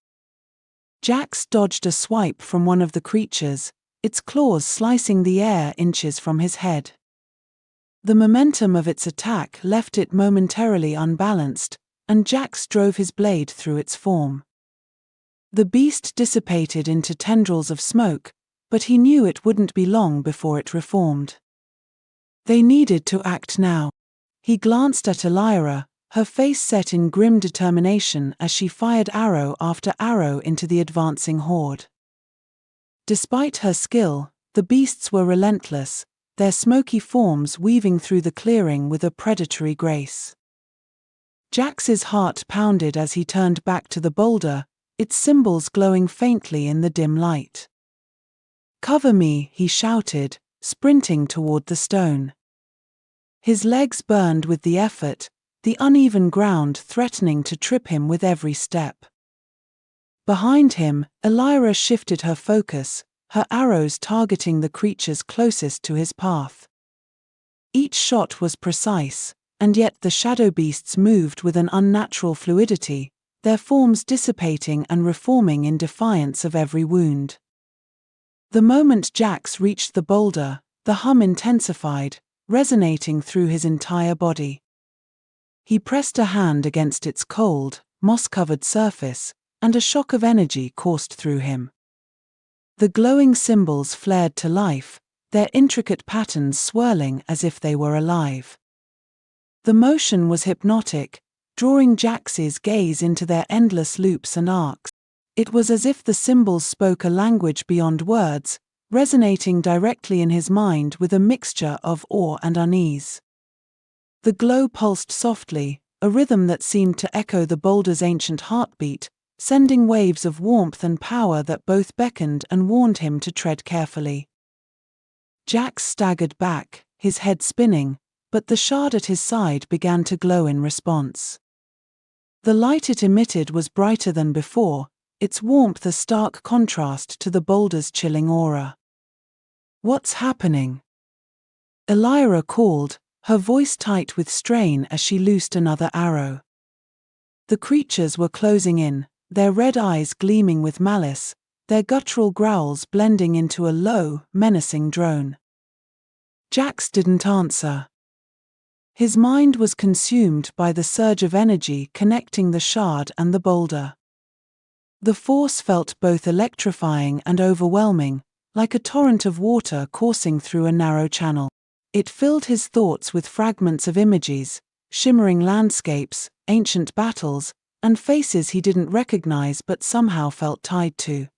Jax dodged a swipe from one of the creatures, its claws slicing the air inches from his head. The momentum of its attack left it momentarily unbalanced, and Jax drove his blade through its form. The beast dissipated into tendrils of smoke, but he knew it wouldn't be long before it reformed. They needed to act now. He glanced at Elyra, her face set in grim determination as she fired arrow after arrow into the advancing horde. Despite her skill, the beasts were relentless, their smoky forms weaving through the clearing with a predatory grace. Jax's heart pounded as he turned back to the boulder, its symbols glowing faintly in the dim light. "Cover me," he shouted, sprinting toward the stone. His legs burned with the effort, the uneven ground threatening to trip him with every step. Behind him, Elyra shifted her focus, her arrows targeting the creatures closest to his path. Each shot was precise, and yet the shadow beasts moved with an unnatural fluidity, their forms dissipating and reforming in defiance of every wound. The moment Jax reached the boulder, the hum intensified, resonating through his entire body. He pressed a hand against its cold, moss-covered surface, and a shock of energy coursed through him. The glowing symbols flared to life, their intricate patterns swirling as if they were alive. The motion was hypnotic, drawing Jax's gaze into their endless loops and arcs. It was as if the symbols spoke a language beyond words, resonating directly in his mind with a mixture of awe and unease. The glow pulsed softly, a rhythm that seemed to echo the boulder's ancient heartbeat, sending waves of warmth and power that both beckoned and warned him to tread carefully. Jax staggered back, his head spinning, but the shard at his side began to glow in response. The light it emitted was brighter than before, its warmth a stark contrast to the boulder's chilling aura. "What's happening?" Elyra called, her voice tight with strain as she loosed another arrow. The creatures were closing in, their red eyes gleaming with malice, their guttural growls blending into a low, menacing drone. Jax didn't answer. His mind was consumed by the surge of energy connecting the shard and the boulder. The force felt both electrifying and overwhelming, like a torrent of water coursing through a narrow channel. It filled his thoughts with fragments of images, shimmering landscapes, ancient battles, and faces he didn't recognize but somehow felt tied to.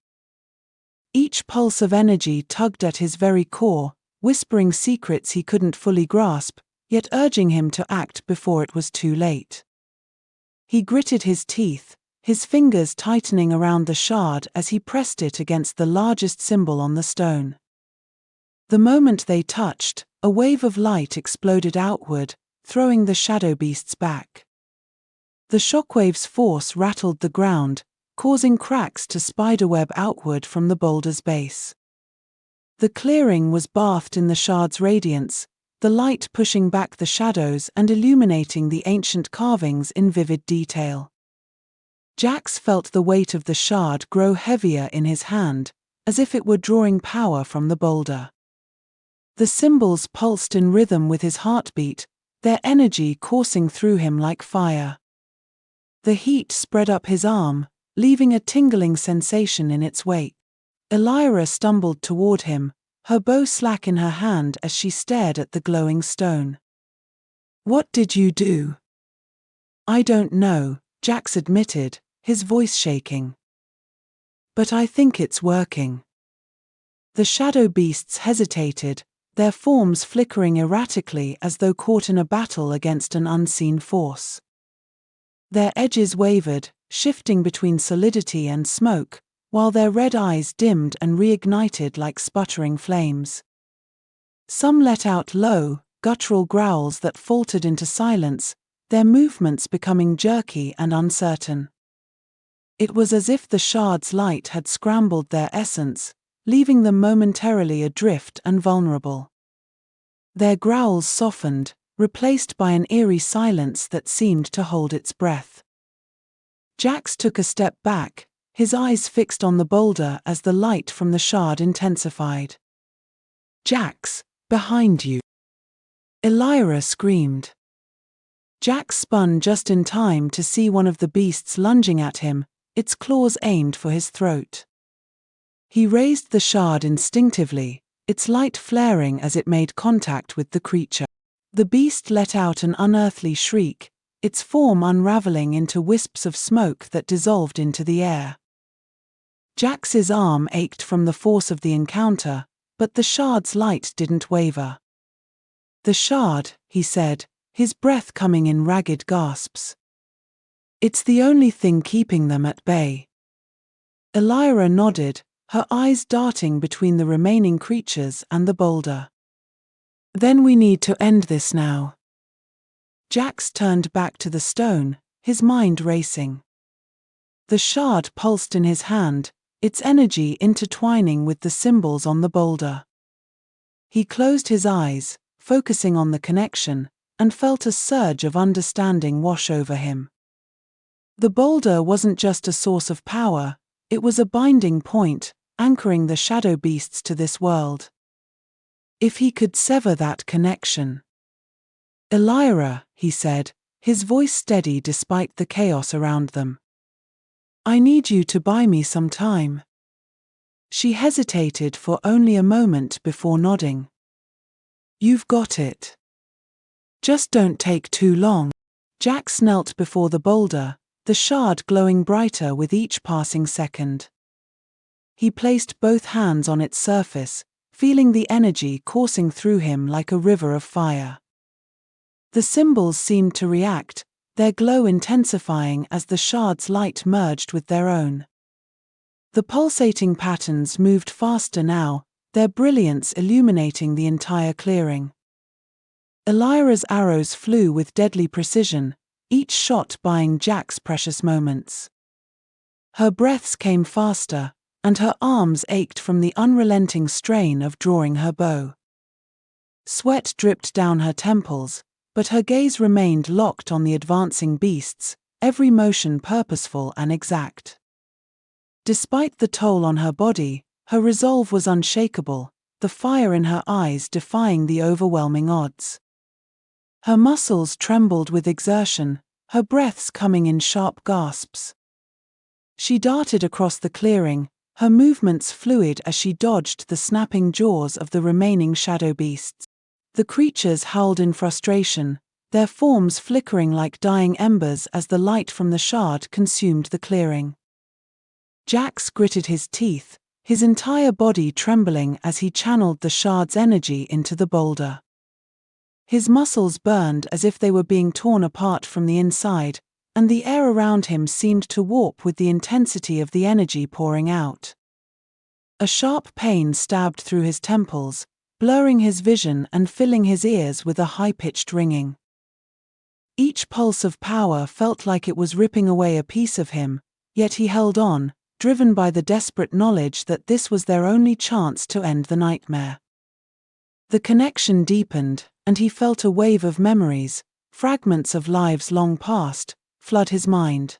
Each pulse of energy tugged at his very core, whispering secrets he couldn't fully grasp, yet urging him to act before it was too late. He gritted his teeth, his fingers tightening around the shard as he pressed it against the largest symbol on the stone. The moment they touched, a wave of light exploded outward, throwing the shadow beasts back. The shockwave's force rattled the ground, causing cracks to spiderweb outward from the boulder's base. The clearing was bathed in the shard's radiance, the light pushing back the shadows and illuminating the ancient carvings in vivid detail. Jax felt the weight of the shard grow heavier in his hand, as if it were drawing power from the boulder. The symbols pulsed in rhythm with his heartbeat, their energy coursing through him like fire. The heat spread up his arm, leaving a tingling sensation in its wake. Elyra stumbled toward him, her bow slack in her hand as she stared at the glowing stone. "What did you do?" "I don't know," Jax admitted, his voice shaking. "But I think it's working." The shadow beasts hesitated, their forms flickering erratically as though caught in a battle against an unseen force. Their edges wavered, shifting between solidity and smoke, while their red eyes dimmed and reignited like sputtering flames. Some let out low, guttural growls that faltered into silence, their movements becoming jerky and uncertain. It was as if the shard's light had scrambled their essence, leaving them momentarily adrift and vulnerable. Their growls softened, replaced by an eerie silence that seemed to hold its breath. Jax took a step back, his eyes fixed on the boulder as the light from the shard intensified. "Jax, behind you!" Elyra screamed. Jax spun just in time to see one of the beasts lunging at him, its claws aimed for his throat. He raised the shard instinctively, its light flaring as it made contact with the creature. The beast let out an unearthly shriek, its form unraveling into wisps of smoke that dissolved into the air. Jax's arm ached from the force of the encounter, but the shard's light didn't waver. "The shard," he said, his breath coming in ragged gasps. "It's the only thing keeping them at bay." Elyra nodded, her eyes darting between the remaining creatures and the boulder. "Then we need to end this now." Jax turned back to the stone, his mind racing. The shard pulsed in his hand, its energy intertwining with the symbols on the boulder. He closed his eyes, focusing on the connection, and felt a surge of understanding wash over him. The boulder wasn't just a source of power, it was a binding point, anchoring the shadow beasts to this world. If he could sever that connection. "Elyra," he said, his voice steady despite the chaos around them. "I need you to buy me some time." She hesitated for only a moment before nodding. "You've got it. Just don't take too long." Jax knelt before the boulder, the shard glowing brighter with each passing second. He placed both hands on its surface, feeling the energy coursing through him like a river of fire. The symbols seemed to react, their glow intensifying as the shard's light merged with their own. The pulsating patterns moved faster now, their brilliance illuminating the entire clearing. Elyra's arrows flew with deadly precision, each shot buying Jack's precious moments. Her breaths came faster, and her arms ached from the unrelenting strain of drawing her bow. Sweat dripped down her temples, but her gaze remained locked on the advancing beasts, every motion purposeful and exact. Despite the toll on her body, her resolve was unshakable, the fire in her eyes defying the overwhelming odds. Her muscles trembled with exertion, her breaths coming in sharp gasps. She darted across the clearing, her movements fluid as she dodged the snapping jaws of the remaining shadow beasts. The creatures howled in frustration, their forms flickering like dying embers as the light from the shard consumed the clearing. Jax gritted his teeth, his entire body trembling as he channeled the shard's energy into the boulder. His muscles burned as if they were being torn apart from the inside, and the air around him seemed to warp with the intensity of the energy pouring out. A sharp pain stabbed through his temples, blurring his vision and filling his ears with a high-pitched ringing. Each pulse of power felt like it was ripping away a piece of him, yet he held on, driven by the desperate knowledge that this was their only chance to end the nightmare. The connection deepened, and he felt a wave of memories, fragments of lives long past, flood his mind.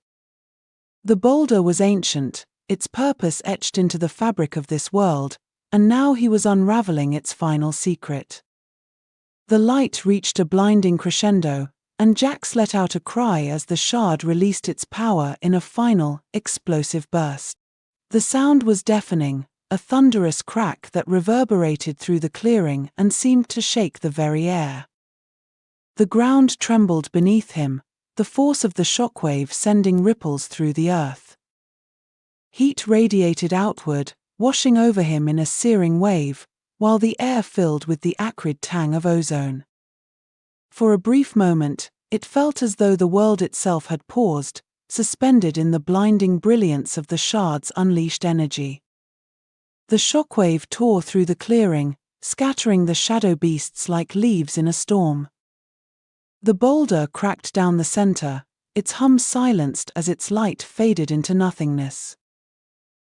The boulder was ancient, its purpose etched into the fabric of this world, and now he was unraveling its final secret. The light reached a blinding crescendo, and Jax let out a cry as the shard released its power in a final, explosive burst. The sound was deafening, a thunderous crack that reverberated through the clearing and seemed to shake the very air. The ground trembled beneath him, the force of the shockwave sending ripples through the earth. Heat radiated outward, washing over him in a searing wave, while the air filled with the acrid tang of ozone. For a brief moment, it felt as though the world itself had paused, suspended in the blinding brilliance of the shard's unleashed energy. The shockwave tore through the clearing, scattering the shadow beasts like leaves in a storm. The boulder cracked down the center, its hum silenced as its light faded into nothingness.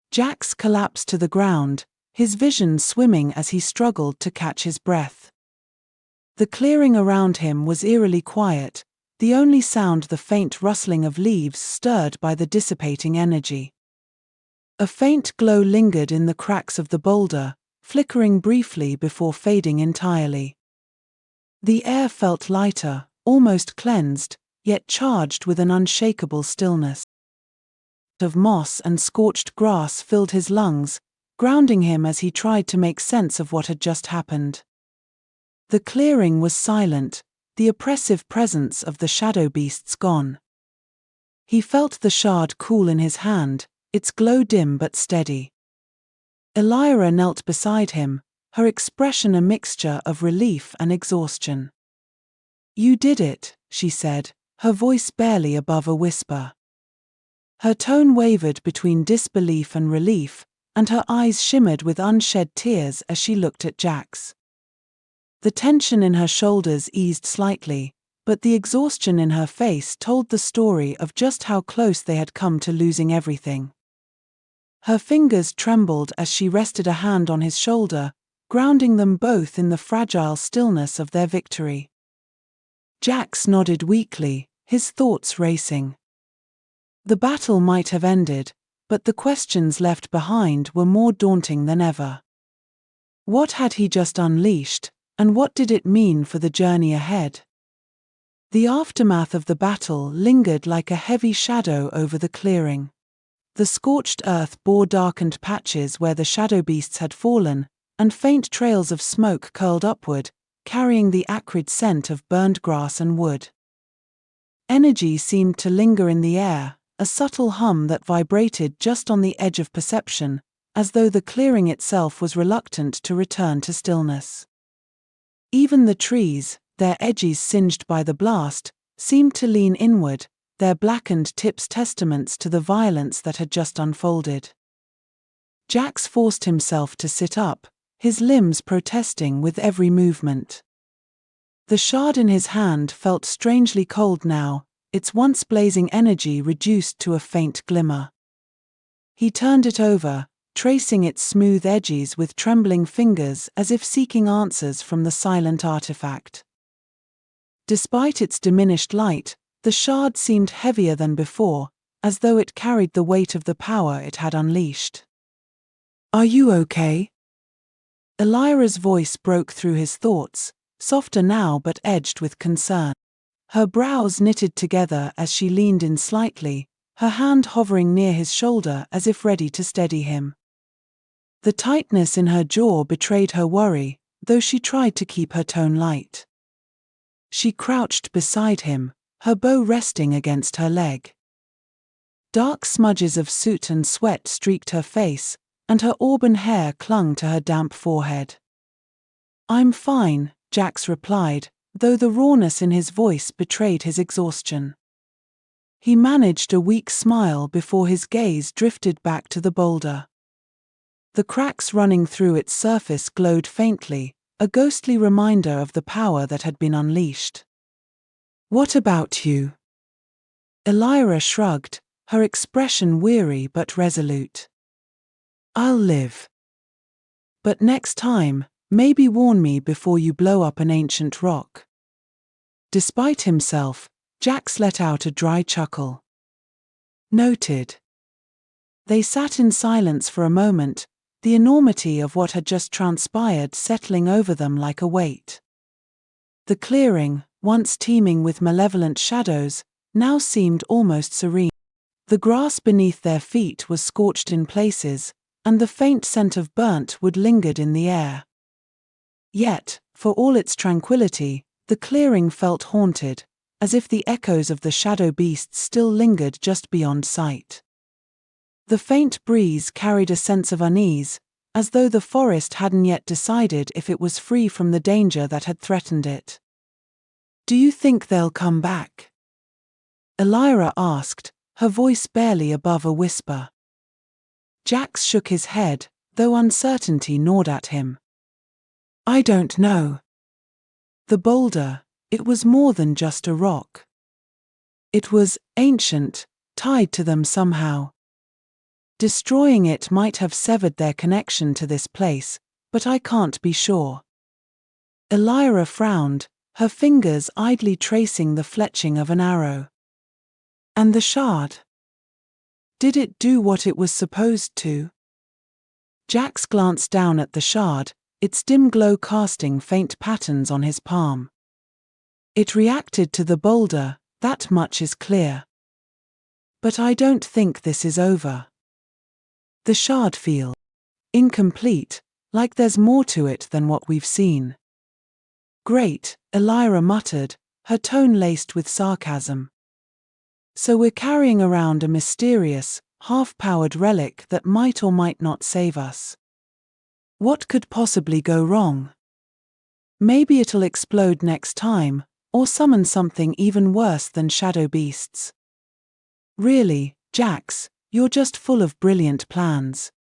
Jax collapsed to the ground, his vision swimming as he struggled to catch his breath. The clearing around him was eerily quiet, the only sound the faint rustling of leaves stirred by the dissipating energy. A faint glow lingered in the cracks of the boulder, flickering briefly before fading entirely. The air felt lighter, almost cleansed, yet charged with an unshakable stillness. Of moss and scorched grass filled his lungs, grounding him as he tried to make sense of what had just happened. The clearing was silent, the oppressive presence of the shadow beasts gone. He felt the shard cool in his hand, its glow dim but steady. Elyra knelt beside him, her expression a mixture of relief and exhaustion. "You did it," she said, her voice barely above a whisper. Her tone wavered between disbelief and relief, and her eyes shimmered with unshed tears as she looked at Jax. The tension in her shoulders eased slightly, but the exhaustion in her face told the story of just how close they had come to losing everything. Her fingers trembled as she rested a hand on his shoulder, grounding them both in the fragile stillness of their victory. Jax nodded weakly, his thoughts racing. The battle might have ended, but the questions left behind were more daunting than ever. What had he just unleashed, and what did it mean for the journey ahead? The aftermath of the battle lingered like a heavy shadow over the clearing. The scorched earth bore darkened patches where the shadow beasts had fallen, and faint trails of smoke curled upward, carrying the acrid scent of burned grass and wood. Energy seemed to linger in the air, a subtle hum that vibrated just on the edge of perception, as though the clearing itself was reluctant to return to stillness. Even the trees, their edges singed by the blast, seemed to lean inward, their blackened tips testaments to the violence that had just unfolded. Jax forced himself to sit up, his limbs protesting with every movement. The shard in his hand felt strangely cold now, its once blazing energy reduced to a faint glimmer. He turned it over, tracing its smooth edges with trembling fingers as if seeking answers from the silent artifact. Despite its diminished light, the shard seemed heavier than before, as though it carried the weight of the power it had unleashed. "Are you okay?" Elyra's voice broke through his thoughts, softer now but edged with concern. Her brows knitted together as she leaned in slightly, her hand hovering near his shoulder as if ready to steady him. The tightness in her jaw betrayed her worry, though she tried to keep her tone light. She crouched beside him, her bow resting against her leg. Dark smudges of soot and sweat streaked her face, and her auburn hair clung to her damp forehead. "I'm fine," Jax replied, though the rawness in his voice betrayed his exhaustion. He managed a weak smile before his gaze drifted back to the boulder. The cracks running through its surface glowed faintly, a ghostly reminder of the power that had been unleashed. "What about you?" Elyra shrugged, her expression weary but resolute. "I'll live. But next time, maybe warn me before you blow up an ancient rock." Despite himself, Jax let out a dry chuckle. "Noted." They sat in silence for a moment, the enormity of what had just transpired settling over them like a weight. The clearing, once teeming with malevolent shadows, now seemed almost serene. The grass beneath their feet was scorched in places, and the faint scent of burnt wood lingered in the air. Yet, for all its tranquility, the clearing felt haunted, as if the echoes of the shadow beasts still lingered just beyond sight. The faint breeze carried a sense of unease, as though the forest hadn't yet decided if it was free from the danger that had threatened it. "Do you think they'll come back?" Elyra asked, her voice barely above a whisper. Jax shook his head, though uncertainty gnawed at him. "I don't know." The boulder, it was more than just a rock. It was ancient, tied to them somehow. Destroying it might have severed their connection to this place, but I can't be sure. Elyra frowned, her fingers idly tracing the fletching of an arrow. "And the shard? Did it do what it was supposed to?" Jax glanced down at the shard, its dim glow casting faint patterns on his palm. "It reacted to the boulder, that much is clear. But I don't think this is over. The shard feels incomplete, like there's more to it than what we've seen." "Great," Elyra muttered, her tone laced with sarcasm. "So we're carrying around a mysterious, half-powered relic that might or might not save us. What could possibly go wrong? Maybe it'll explode next time, or summon something even worse than shadow beasts. Really, Jax, you're just full of brilliant plans."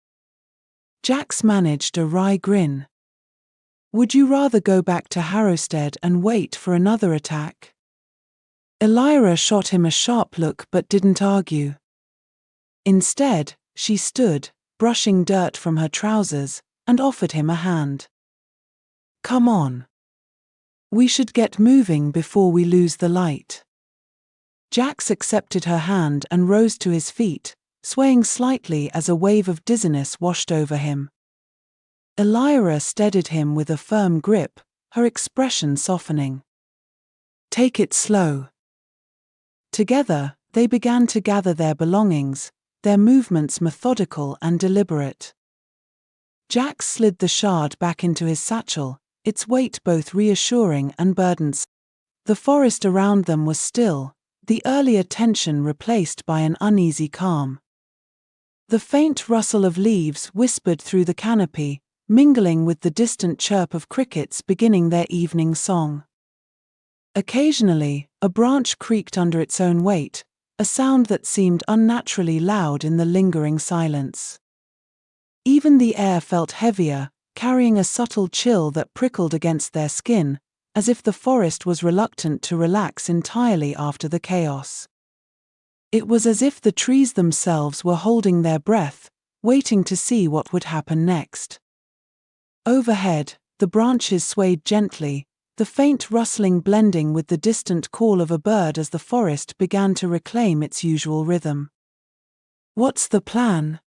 Jax managed a wry grin. "Would you rather go back to Harrowstead and wait for another attack?" Elyra shot him a sharp look but didn't argue. Instead, she stood, brushing dirt from her trousers, and offered him a hand. "Come on. We should get moving before we lose the light." Jax accepted her hand and rose to his feet, swaying slightly as a wave of dizziness washed over him. Elyra steadied him with a firm grip, her expression softening. "Take it slow." Together, they began to gather their belongings, their movements methodical and deliberate. Jax slid the shard back into his satchel, its weight both reassuring and burdensome. The forest around them was still, the earlier tension replaced by an uneasy calm. The faint rustle of leaves whispered through the canopy, mingling with the distant chirp of crickets beginning their evening song. Occasionally, a branch creaked under its own weight, a sound that seemed unnaturally loud in the lingering silence. Even the air felt heavier, carrying a subtle chill that prickled against their skin, as if the forest was reluctant to relax entirely after the chaos. It was as if the trees themselves were holding their breath, waiting to see what would happen next. Overhead, the branches swayed gently, the faint rustling blending with the distant call of a bird as the forest began to reclaim its usual rhythm. "What's the plan?"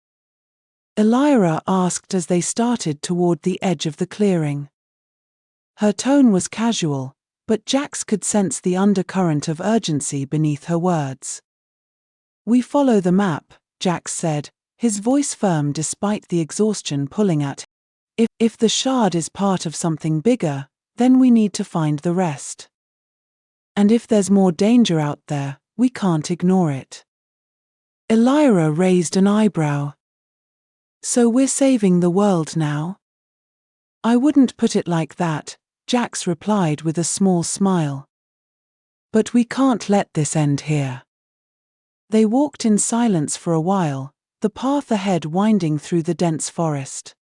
Elyra asked as they started toward the edge of the clearing. Her tone was casual, but Jax could sense the undercurrent of urgency beneath her words. "We follow the map," Jax said, his voice firm despite the exhaustion pulling at him. If the shard is part of something bigger, then we need to find the rest. And if there's more danger out there, we can't ignore it." Elyra raised an eyebrow. "So we're saving the world now?" "I wouldn't put it like that," Jax replied with a small smile. "But we can't let this end here." They walked in silence for a while, the path ahead winding through the dense forest.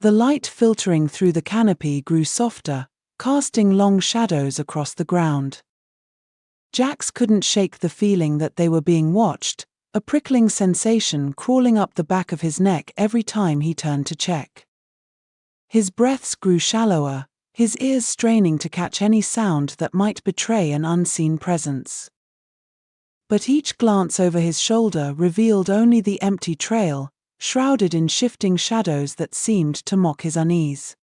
The light filtering through the canopy grew softer, casting long shadows across the ground. Jax couldn't shake the feeling that they were being watched, a prickling sensation crawling up the back of his neck every time he turned to check. His breaths grew shallower, his ears straining to catch any sound that might betray an unseen presence. But each glance over his shoulder revealed only the empty trail, shrouded in shifting shadows that seemed to mock his unease.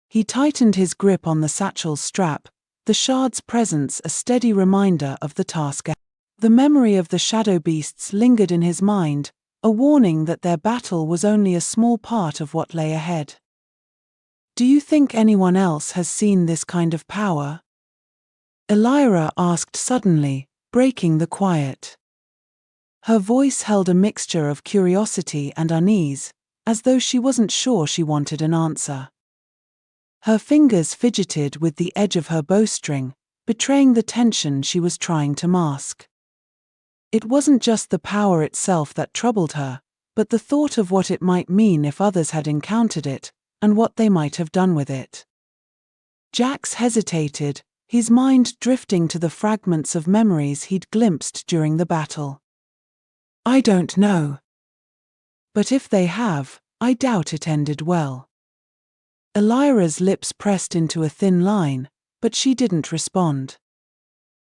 He tightened his grip on the satchel's strap, the shard's presence a steady reminder of the task ahead. The memory of the shadow beasts lingered in his mind, a warning that their battle was only a small part of what lay ahead. "Do you think anyone else has seen this kind of power?" Elyra asked suddenly, breaking the quiet. Her voice held a mixture of curiosity and unease, as though she wasn't sure she wanted an answer. Her fingers fidgeted with the edge of her bowstring, betraying the tension she was trying to mask. It wasn't just the power itself that troubled her, but the thought of what it might mean if others had encountered it, and what they might have done with it. Jax hesitated, his mind drifting to the fragments of memories he'd glimpsed during the battle. "I don't know. But if they have, I doubt it ended well." Elyra's lips pressed into a thin line, but she didn't respond.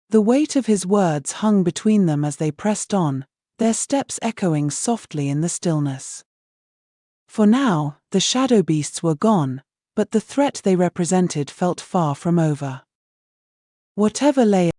The weight of his words hung between them as they pressed on, their steps echoing softly in the stillness. For now, the shadow beasts were gone, but the threat they represented felt far from over. Whatever lay